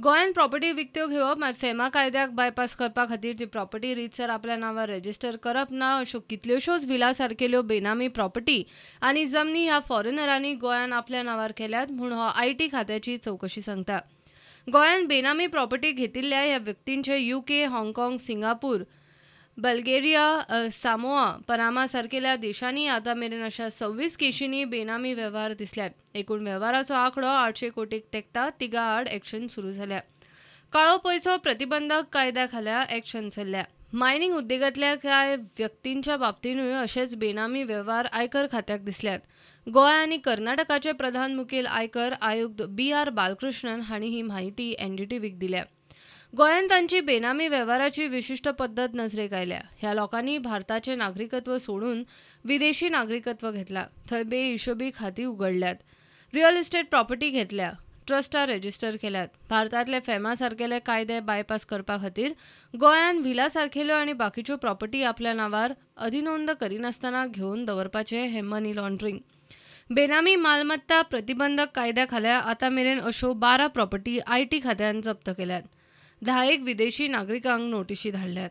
गोंयान प्रॉपर्टी विकत्यो घेवप मात फेमा कायद्याक बायपास करपा खातीर ती प्रॉपर्टी रीतसर आपल्या नांवार रजिस्टर करप ना अश्यो कितल्योश्योच विला सारकेल्यो बेनामी प्रॉपर्टी आनी जमनी ह्या फॉरेनरांनी गोंयान आपल्या नांवार केल्यात म्हूण हो आयटी खात्याची चवकशी सांगता. गोंयान बेनामी प्रॉपर्टी घेतिल्ल्या ह्या व्यक्तींचे UK, हाँगकाँग, सिंगापूर, बल्गेरिया, सामोआ, पनामा सारकेल्या देशांनी आतां मेरेन अशा 26 केशींनी बेनामी वेव्हार दिसल्यात. एकूण वेव्हाराचो आंकडो 800 कोटीक तेंकता. तिगा आड एक्शन सुरू जाल्या. काळो पयसो प्रतिबंधक कायद्या खाला एक्शन चल्ल्या. मायनिंग उद्देगांतल्या कांय व्यक्तींच्या बाबतींतूय अशेच बेनामी वेव्हार आयकर खात्याक दिसल्यात. गोंय आनी कर्नाटकाचे प्रधान मुखेल आयकर आयुक्त BR बालकृष्णन हांणी ही म्हायती NDTVक दिल्या. गोंयान तांची बेनामी वेव्हाराची विशिश्ट पद्दत नजरेक आयल्या. ह्या लोकांनी भारताचें नागरिकत्व सोडून विदेशी नागरिकत्व घेतला. थंय बेहिशोबी खातीं उगडल्यात. रियल इस्टेट प्रॉपर्टी घेतल्या. ट्रस्टां रजिस्टर केल्यात. भारतांतले फेमा सारकेले कायदे बायपास करपा खातीर गोंयान व्हिला सारकेल्यो आनी बाकीच्यो प्रॉपर्टी आपल्या नांवार अधिनोंद करिनासतना घेवन दवरपाचें हें मनी लॉन्ड्रिंग. बेनामी मालमत्ता प्रतिबंधक कायद्या खाला आतां मेरेन अश्यो 12 प्रॉपर्टी आयटी खात्यान जप्त केल्यात. 10 विदेशी नागरिकांक नोटीशी धाडल्यात.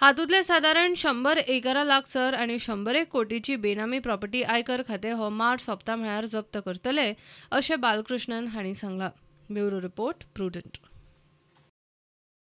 हातूंतले सादारण 100 एकरा लागसर आनी 101 कोटीची बेनामी प्रॉपर्टी आयकर खातें हो मार्च सोंपता म्हळ्यार जप्त करतले अशें बालकृष्णन हांणी सांगलां. Bureau report, prudent.